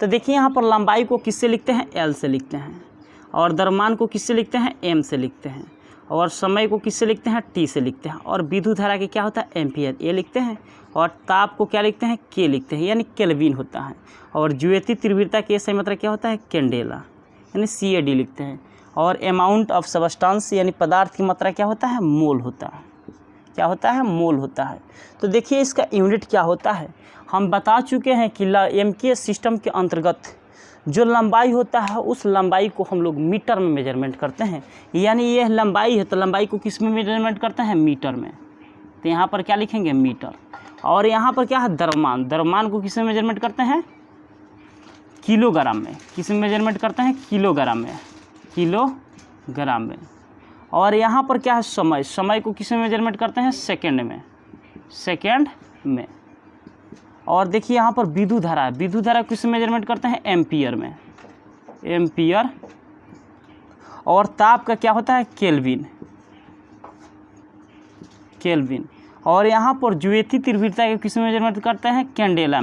तो देखिए यहाँ पर लंबाई को किससे लिखते हैं, एल से लिखते हैं, और द्रव्यमान को किससे लिखते हैं, एम से लिखते हैं, और समय को किससे लिखते हैं, टी से लिखते हैं, और विद्युत धारा के क्या होता है, एम्पियर, ए लिखते हैं, और ताप को क्या लिखते हैं, के लिखते हैं यानी केल्विन होता है, और द्वितीय तीव्रता के सही मात्रा क्या होता है, कैंडेला यानी CAD लिखते हैं, और अमाउंट ऑफ सब्सटेंस यानी पदार्थ की मात्रा क्या होता है, मोल होता है। क्या होता है, मोल होता है। तो देखिए इसका यूनिट क्या होता है, हम बता चुके हैं कि MK सिस्टम के अंतर्गत जो लंबाई होता है उस लंबाई को हम लोग मीटर में मेजरमेंट करते हैं, यानी ये लंबाई है तो लंबाई को किस में मेजरमेंट करते हैं, मीटर में। तो यहाँ पर क्या लिखेंगे, मीटर। और यहाँ पर क्या है, द्रव्यमान को किस में मेजरमेंट करते हैं, किलोग्राम में। किस में मेजरमेंट करते हैं, किलोग्राम में। और यहाँ पर क्या है, समय को किस में मेजरमेंट करते हैं, सेकंड में। और देखिए यहाँ पर विद्युत धारा किस में मेजरमेंट करते हैं, एम्पियर में। और ताप का क्या होता है, केल्विन। और यहाँ पर ज्योति तीव्रता के किस में मेजरमेंट करते हैं, कैंडेला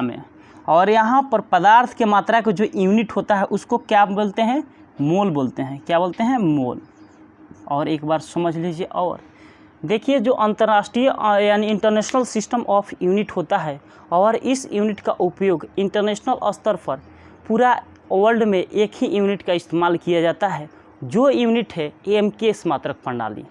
में। और यहाँ पर पदार्थ के मात्रा का जो यूनिट होता है उसको क्या बोलते हैं, मोल बोलते हैं। क्या बोलते हैं, मोल। और एक बार समझ लीजिए। और देखिए जो अंतर्राष्ट्रीय यानी इंटरनेशनल सिस्टम ऑफ यूनिट होता है, और इस यूनिट का उपयोग इंटरनेशनल स्तर पर पूरा वर्ल्ड में एक ही यूनिट का इस्तेमाल किया जाता है, जो यूनिट है MKS मात्रक प्रणाली।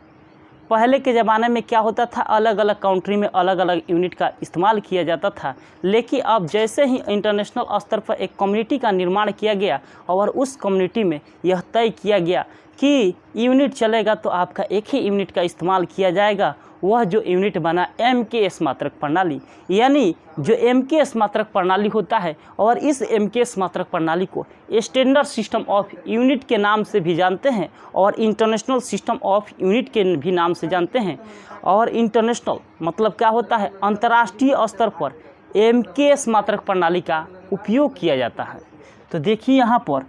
पहले के ज़माने में क्या होता था, अलग अलग कंट्री में अलग अलग यूनिट का इस्तेमाल किया जाता था, लेकिन अब जैसे ही इंटरनेशनल स्तर पर एक कम्युनिटी का निर्माण किया गया और उस कम्युनिटी में यह तय किया गया कि यूनिट चलेगा तो आपका एक ही यूनिट का इस्तेमाल किया जाएगा, वह जो यूनिट बना MKS मात्रक प्रणाली। यानी जो MKS मात्रक प्रणाली होता है, और इस MKS मात्रक प्रणाली को स्टैंडर्ड सिस्टम ऑफ यूनिट के नाम से भी जानते हैं और इंटरनेशनल सिस्टम ऑफ यूनिट के भी नाम से जानते हैं। और इंटरनेशनल मतलब क्या होता है, अंतर्राष्ट्रीय स्तर पर MKS मात्रक प्रणाली का उपयोग किया जाता है। तो देखिए यहाँ पर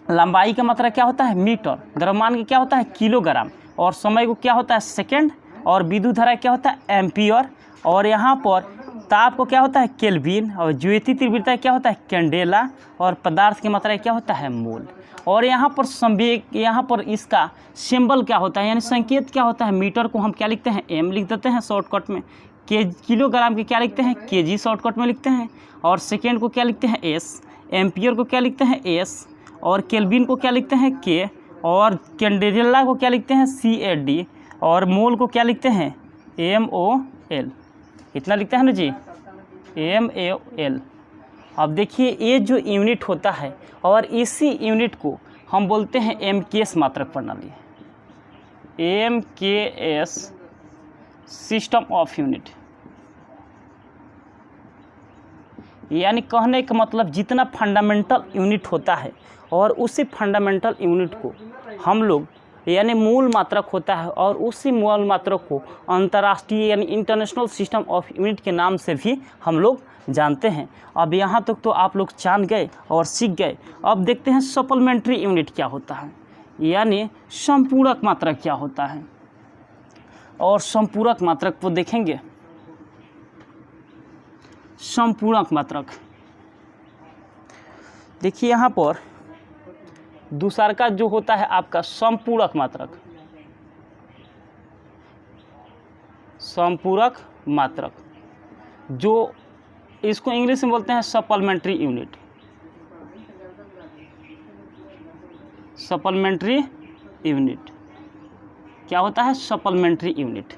लंबाई का मात्रा क्या होता है, मीटर, द्रव्यमान का क्या होता है, किलोग्राम, और समय को क्या होता है, सेकेंड, और विद्युत धारा क्या होता है, एम्पियर, और यहाँ पर ताप को क्या होता है, केल्विन, और ज्योति तीव्रता क्या होता है, कैंडेला, और पदार्थ की मात्रा क्या होता है, मोल। और यहाँ पर संवेग, यहाँ पर इसका सिंबल क्या होता है, यानी संकेत क्या होता है। मीटर को हम क्या लिखते हैं, M लिख देते हैं शॉर्टकट में, किलोग्राम के क्या लिखते हैं, KG शॉर्टकट में लिखते हैं, और सेकेंड को क्या लिखते हैं, S, एम्पियर को क्या लिखते हैं, S, और केल्विन को क्या लिखते हैं, K, और कैंडेला को क्या लिखते हैं, CAD, और मोल को क्या लिखते हैं, MOL। इतना लिखते हैं ना जी, MOL। अब देखिए ये जो यूनिट होता है, और इसी यूनिट को हम बोलते हैं MKS मात्रक प्रणाली, MKS सिस्टम ऑफ यूनिट। यानी कहने का मतलब जितना फंडामेंटल यूनिट होता है, और उसी फंडामेंटल यूनिट को हम लोग यानी मूल मात्रक होता है, और उसी मूल मात्रक को अंतर्राष्ट्रीय यानी इंटरनेशनल सिस्टम ऑफ यूनिट के नाम से भी हम लोग जानते हैं। अब यहाँ तक तो आप लोग जान गए और सीख गए। अब देखते हैं सप्लीमेंट्री यूनिट क्या होता है, यानी संपूरक मात्रक क्या होता है। और संपूरक मात्रक को देखेंगे। संपूरक मात्रक देखिए यहाँ पर दूसरा का जो होता है आपका संपूरक मात्रक, संपूरक मात्रक जो इसको इंग्लिश में बोलते हैं सप्लीमेंट्री यूनिट, सप्लीमेंट्री यूनिट क्या होता है, सप्लीमेंट्री यूनिट,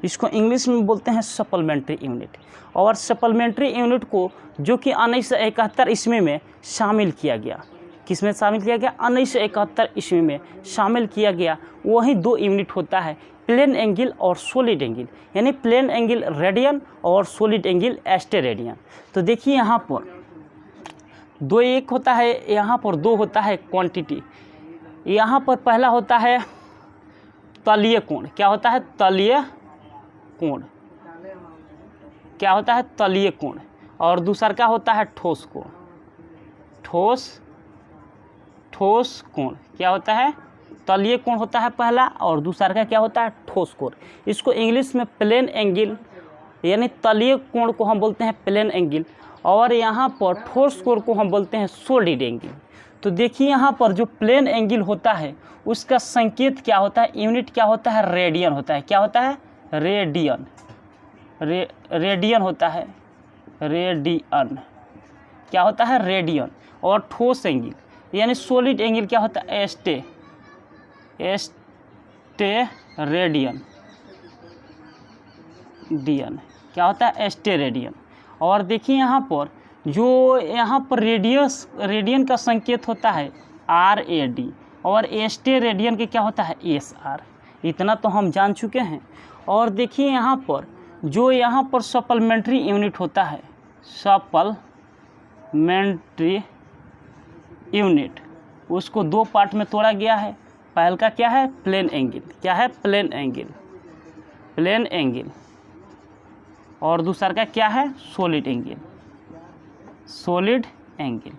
इसको इंग्लिश में बोलते हैं सप्लीमेंट्री यूनिट। और सप्लीमेंट्री यूनिट को जो कि 1971 ईस्वी में शामिल किया गया, किस में शामिल किया गया, 1971 ईस्वी में शामिल किया गया। वही दो यूनिट होता है, प्लेन एंगल और सॉलिड एंगल, यानी प्लेन एंगल रेडियन और सॉलिड एंगल एस्टेरेडियन। तो देखिए यहाँ पर दो, एक होता है, यहाँ पर दो होता है क्वांटिटी। यहाँ पर पहला होता है तलीय कोण, क्या होता है, तलीय कोण, क्या होता है, तलीय कोण। और दूसरा का होता है ठोस कोण, ठोस कोण क्या होता है, तलीय कोण होता है पहला, और दूसरा का क्या होता है, ठोस कोण। इसको इंग्लिश में प्लेन एंगल यानी तलीय कोण को हम बोलते हैं प्लेन एंगल, और यहाँ पर ठोस कोण को हम बोलते हैं सॉलिड एंगल। तो देखिए यहाँ पर जो प्लेन एंगल होता है उसका संकेत क्या होता है, यूनिट क्या होता है, रेडियन होता है। क्या होता है, रेडियन, रेडियन होता है, रेडियन क्या होता है, रेडियन। और ठोस एंगल यानी सॉलिड एंगल क्या होता है, एस्टेरेडियन, क्या होता है, एस्टेरेडियन। और देखिए यहाँ पर जो यहाँ पर रेडियन का संकेत होता है RAD, और एस्टेरेडियन के क्या होता है, SR। इतना तो हम जान चुके हैं। और देखिए यहाँ पर जो यहाँ पर सप्लीमेंट्री यूनिट होता है, सप्लीमेंट्री यूनिट, उसको दो पार्ट में तोड़ा गया है। पहल का क्या है, प्लेन एंगल, क्या है, प्लेन एंगल, प्लेन एंगल। और दूसरा का क्या है, सॉलिड एंगल, सॉलिड एंगल।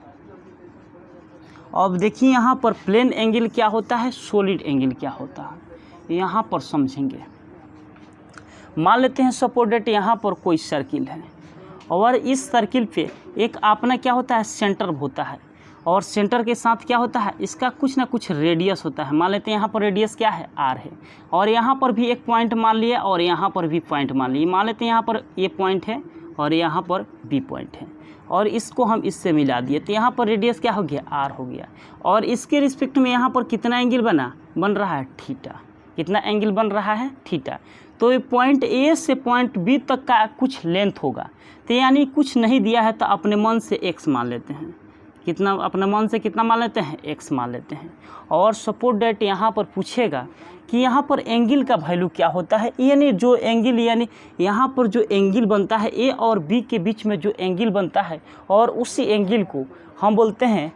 अब देखिए यहाँ पर प्लेन एंगल क्या होता है, सॉलिड एंगल क्या होता है, यहाँ पर समझेंगे। मान लेते हैं सपोर्टेड यहाँ पर कोई सर्किल है, और इस सर्किल पे एक अपना क्या होता है, सेंटर होता है, और सेंटर के साथ क्या होता है, इसका कुछ ना कुछ रेडियस होता है। मान लेते हैं यहाँ पर रेडियस क्या है, आर है, और यहाँ पर भी एक पॉइंट मान लिया और यहाँ पर भी पॉइंट मान लिए। मान लेते हैं यहाँ पर ए पॉइंट है और यहाँ पर बी पॉइंट है, और इसको हम इससे मिला दिए तो यहाँ पर रेडियस क्या हो गया, आर हो गया। और इसके रिस्पेक्ट में यहाँ पर कितना एंगल बन रहा है, थीटा। कितना एंगल बन रहा है, थीटा। तो पॉइंट ए से पॉइंट बी तक का कुछ लेंथ होगा, तो यानी कुछ नहीं दिया है तो अपने मन से एक्स मान लेते हैं। कितना अपने मन से कितना मान लेते हैं, एक्स मान लेते हैं। और सपोज डेट यहाँ पर पूछेगा कि यहाँ पर एंगल का वैल्यू क्या होता है, यानी जो एंगल, यानी यहाँ पर जो एंगल बनता है ए और बी के बीच में जो एंगल बनता है, और उसी एंगल को हम बोलते हैं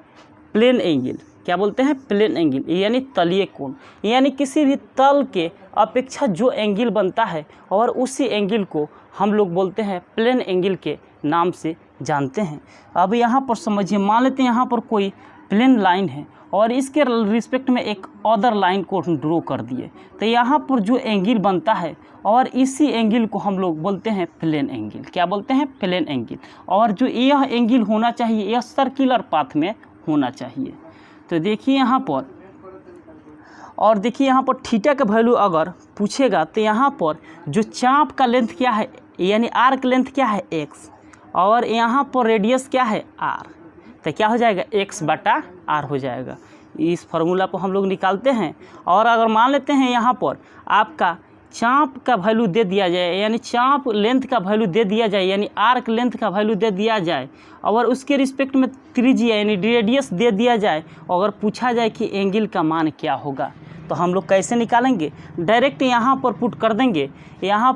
प्लेन एंगल। क्या बोलते हैं, प्लेन एंगल, यानी तलीय कोण। यानी किसी भी तल के अपेक्षा जो एंगल बनता है और उसी एंगल को हम लोग बोलते हैं प्लेन एंगल के नाम से जानते हैं। अब यहाँ पर समझिए, मान लेते हैं यहाँ पर कोई प्लेन लाइन है और इसके रिस्पेक्ट में एक अदर लाइन को ड्रॉ कर दिए, तो यहाँ पर जो एंगल बनता है और इसी एंगल को हम लोग बोलते हैं प्लेन एंगल। क्या बोलते हैं, प्लेन एंगल। और जो यह एंगल होना चाहिए यह सर्कुलर पाथ में होना चाहिए। तो देखिए यहाँ पर, और देखिए यहाँ पर थीटा का वैल्यू अगर पूछेगा तो यहाँ पर जो चाप का लेंथ क्या है, यानी आर्क लेंथ क्या है, एक्स, और यहाँ पर रेडियस क्या है, आर, तो क्या हो जाएगा, एक्स बटा आर हो जाएगा। इस फार्मूला को हम लोग निकालते हैं। और अगर मान लेते हैं यहाँ पर आपका चाप का वैल्यू दे दिया जाए, यानी चाप लेंथ का वैल्यू दे दिया जाए, यानी आर्क लेंथ का वैल्यू दे दिया जाए, और उसके रिस्पेक्ट में त्रिज्या यानी रेडियस दे दिया जाए, अगर पूछा जाए कि एंगल का मान क्या होगा, तो हम लोग कैसे निकालेंगे, डायरेक्ट यहाँ पर पुट कर देंगे। यहाँ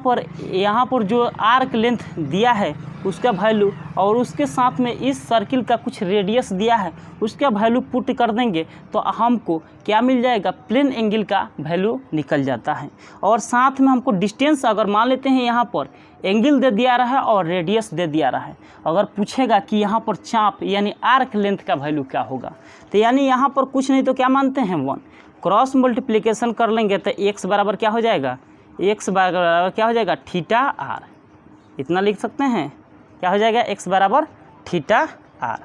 पर जो आर्क लेंथ दिया है उसका वैल्यू, और उसके साथ में इस सर्किल का कुछ रेडियस दिया है उसका वैल्यू पुट कर देंगे, तो हमको क्या मिल जाएगा, प्लेन एंगल का वैल्यू निकल जाता है। और साथ में हमको डिस्टेंस, अगर मान लेते हैं यहाँ पर एंगल दे दिया रहा है और रेडियस दे दिया रहा है, अगर पूछेगा कि यहाँ पर चाप यानी आर्क लेंथ का वैल्यू क्या होगा, तो यानी यहाँ पर कुछ नहीं तो क्या मानते हैं, 1 क्रॉस मल्टीप्लिकेशन कर लेंगे तो x बराबर क्या हो जाएगा, x बराबर क्या हो जाएगा, थीटा आर। इतना लिख सकते हैं, क्या हो जाएगा, x बराबर थीटा आर।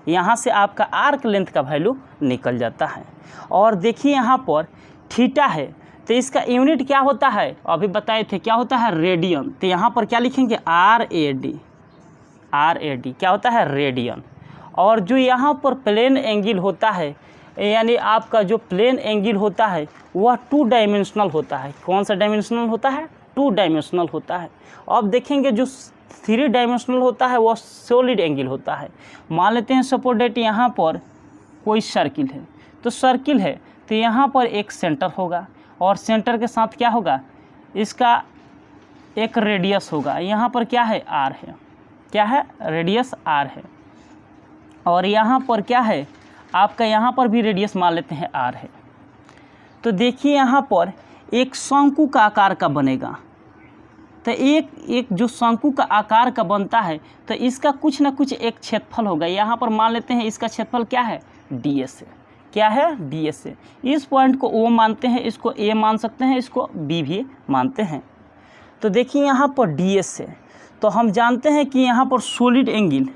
यहाँ से आपका आर्क लेंथ का वैल्यू निकल जाता है। और देखिए यहाँ पर थीटा है तो इसका यूनिट क्या होता है, अभी बताए थे क्या होता है, रेडियन। तो यहाँ पर क्या लिखेंगे, RAD, क्या होता है, रेडियन। और जो यहाँ पर प्लेन एंगल होता है, यानी आपका जो प्लेन एंगल होता है वह 2 डायमेंशनल होता है। कौन सा डायमेंशनल होता है, 2 डायमेंशनल होता है। अब देखेंगे जो 3 डायमेंशनल होता है वह सॉलिड एंगल होता है। मान लेते हैं सपोज डेट यहाँ पर कोई सर्किल है, तो सर्किल है तो यहाँ पर एक सेंटर होगा, और सेंटर के साथ क्या होगा, इसका एक रेडियस होगा। यहाँ पर क्या है, आर है, क्या है, रेडियस आर है। और यहाँ पर क्या है आपका, यहाँ पर भी रेडियस मान लेते हैं आर है। तो देखिए यहाँ पर एक शंकु का आकार का बनेगा, तो एक जो शंकु का आकार का बनता है तो इसका कुछ ना कुछ एक क्षेत्रफल होगा। यहाँ पर मान लेते हैं इसका क्षेत्रफल क्या है, ds है। क्या है, ds है। इस पॉइंट को O मानते हैं, इसको A मान सकते हैं, इसको B भी मानते हैं। तो देखिए यहाँ पर ds है, तो हम जानते हैं कि यहाँ पर सॉलिड एंगल,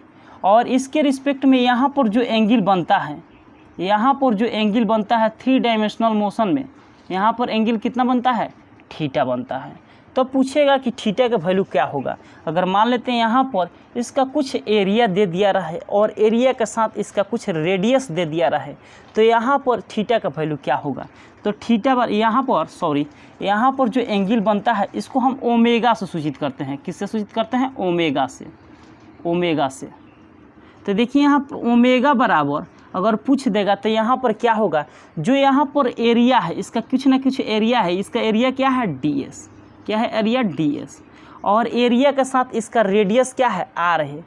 और इसके रिस्पेक्ट में यहाँ पर जो एंगल बनता है, यहाँ पर जो एंगल बनता है 3 डायमेंशनल मोशन में, यहाँ पर एंगल कितना बनता है, थीटा बनता है। तो पूछेगा कि थीटा का वैल्यू क्या होगा। अगर मान लेते हैं यहाँ पर इसका कुछ एरिया दे दिया रहा है और एरिया के साथ इसका कुछ रेडियस दे दिया रहा है, तो यहाँ पर थीटा का वैल्यू क्या होगा। तो थीटा पर यहाँ पर जो एंगल बनता है इसको हम ओमेगा से सूचित करते हैं। किससे सूचित करते हैं, ओमेगा से। तो देखिए यहाँ पर ओमेगा बराबर अगर पूछ देगा तो यहाँ पर क्या होगा, जो यहाँ पर एरिया है इसका कुछ ना कुछ एरिया है, इसका एरिया क्या है, ds। क्या है, एरिया ds। और एरिया के साथ इसका रेडियस क्या है, r है।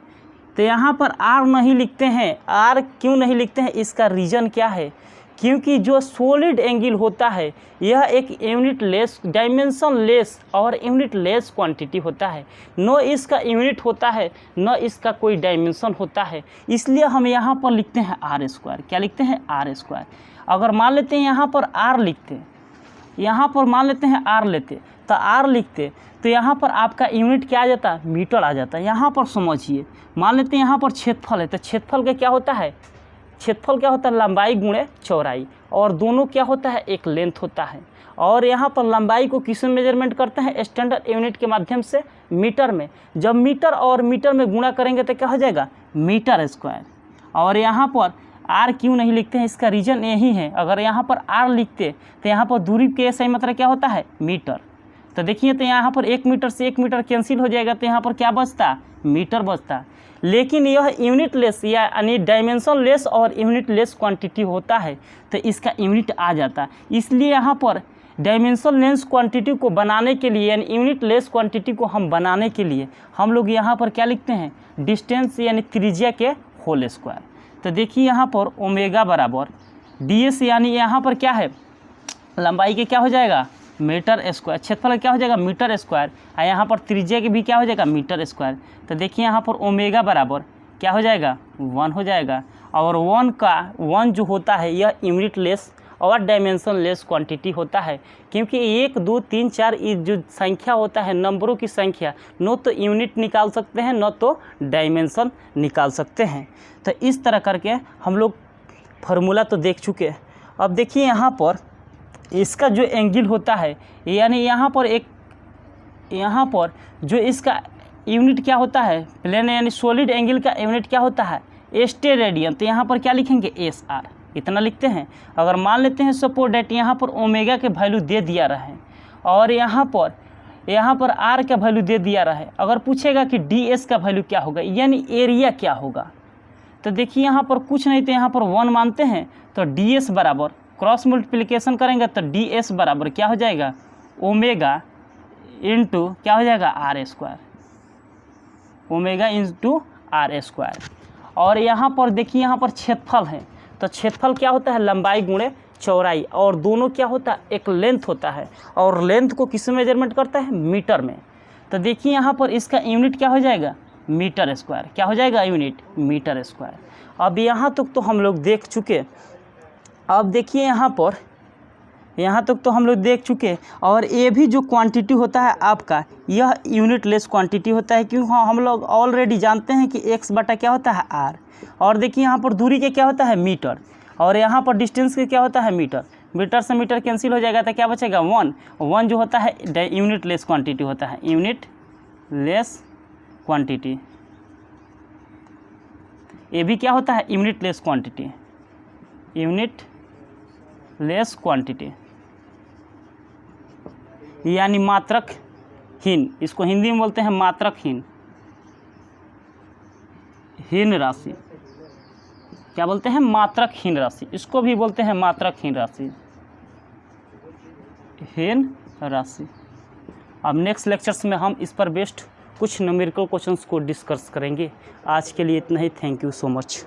तो यहाँ पर r नहीं लिखते हैं, r क्यों नहीं लिखते हैं, इसका रीज़न क्या है, क्योंकि जो सॉलिड एंगल होता है यह एक यूनिट लेस, डायमेंशन लेस और यूनिट लेस क्वांटिटी होता है। न इसका यूनिट होता है न इसका कोई डायमेंशन होता है, इसलिए हम यहाँ पर लिखते हैं r²। क्या लिखते हैं, r²। अगर मान लेते हैं यहाँ पर r लिखते हैं यहाँ पर मान लेते हैं आर लेते तो आर लिखते तो यहाँ पर आपका यूनिट क्या आ जाता, मीटर आ जाता है। यहाँ पर समझिए, मान लेते हैं यहाँ पर क्षेत्रफल है तो क्षेत्रफल का क्या होता है, क्षेत्रफल क्या होता है, लंबाई गुणे चौड़ाई, और दोनों क्या होता है, एक लेंथ होता है। और यहाँ पर लंबाई को किस में मेजरमेंट करते हैं, स्टैंडर्ड यूनिट के माध्यम से, मीटर में। जब मीटर और मीटर में गुणा करेंगे तो क्या हो जाएगा, मीटर स्क्वायर। और यहाँ पर आर क्यों नहीं लिखते हैं, इसका रीज़न यही है, अगर यहाँ पर आर लिखते तो यहाँ पर दूरी के सही मतलब क्या होता है, मीटर। तो देखिए तो यहाँ पर 1 मीटर से 1 मीटर कैंसिल हो जाएगा तो यहाँ पर क्या बचता, मीटर बचता। लेकिन यह यूनिट लेस यानी डायमेंशन लेस और यूनिट लेस क्वांटिटी होता है तो इसका यूनिट आ जाता। इसलिए यहाँ पर डायमेंशन लेस क्वांटिटी को बनाने के लिए यानी यूनिट लेस क्वांटिटी को हम बनाने के लिए हम लोग यहाँ पर क्या लिखते हैं, डिस्टेंस यानी त्रिज्या के होल स्क्वायर। तो देखिए यहाँ पर ओमेगा बराबर ds यानी यहाँ पर क्या है, लंबाई के क्या हो जाएगा, मीटर स्क्वायर, क्षेत्रफल क्या हो जाएगा, मीटर स्क्वायर, और यहाँ पर त्रिज्या के भी क्या हो जाएगा, मीटर स्क्वायर। तो देखिए यहाँ पर ओमेगा बराबर क्या हो जाएगा, 1 हो जाएगा। और 1 जो होता है यह यूनिट लेस और डायमेंशन लेस क्वांटिटी होता है, क्योंकि 1 2 3 4 ये जो संख्या होता है, नंबरों की संख्या, न तो यूनिट निकाल सकते हैं न तो डायमेंशन निकाल सकते हैं। तो इस तरह करके हम लोग फार्मूला तो देख चुके हैं। अब देखिए यहाँ पर इसका जो एंगल होता है यानी यहाँ पर जो इसका यूनिट क्या होता है, प्लेन यानी सॉलिड एंगल का यूनिट क्या होता है, स्टेरेडियन। तो यहाँ पर क्या लिखेंगे, एस आर, इतना लिखते हैं। अगर मान लेते हैं सपोज डेट यहाँ पर ओमेगा के वैल्यू दे दिया रहा है और यहाँ पर आर का वैल्यू दे दिया रहा है, अगर पूछेगा कि डी एस का वैल्यू क्या होगा यानी एरिया क्या होगा, तो देखिए यहाँ पर कुछ नहीं तो यहाँ पर 1 मानते हैं तो डी एस बराबर क्रॉस मल्टीप्लिकेशन करेंगे तो डी एस बराबर क्या हो जाएगा, ओमेगा इंटू क्या हो जाएगा, R square, omega into R square. और यहाँ पर देखिए यहाँ पर क्षेत्रफल है तो क्षेत्रफल क्या होता है, लंबाई गुणे चौड़ाई, और दोनों क्या होता है, एक लेंथ होता है, और लेंथ को किस में मेजरमेंट करता है, मीटर में। तो देखिए यहाँ पर इसका यूनिट क्या हो जाएगा, मीटर स्क्वायर, क्या हो जाएगा यूनिट, मीटर स्क्वायर। अब यहाँ तक तो हम लोग देख चुके। अब देखिए यहाँ तक तो हम लोग देख चुके, और ये भी जो क्वांटिटी होता है आपका यह यूनिट लेस क्वांटिटी होता है, क्योंकि हम लोग ऑलरेडी जानते हैं कि x बटा क्या होता है, r। और देखिए यहाँ पर दूरी के क्या होता है, मीटर, और यहाँ पर डिस्टेंस के क्या होता है, मीटर। मीटर से मीटर कैंसिल हो जाएगा तो क्या बचेगा, 1 जो होता है यूनिट लेस क्वांटिटी होता है, यूनिट लेस क्वांटिटी। ये भी क्या होता है, unit less quantity, unit less quantity यानी मात्रकहीन, इसको हिंदी में बोलते हैं मात्रकहीन, हीन राशि, क्या बोलते हैं, मात्रकहीन राशि, इसको भी बोलते हैं मात्रकहीन राशि, हीन राशि। अब नेक्स्ट लेक्चर्स में हम इस पर बेस्ड कुछ न्यूमेरिकल क्वेश्चंस को डिस्कस करेंगे। आज के लिए इतना ही, थैंक यू सो मच।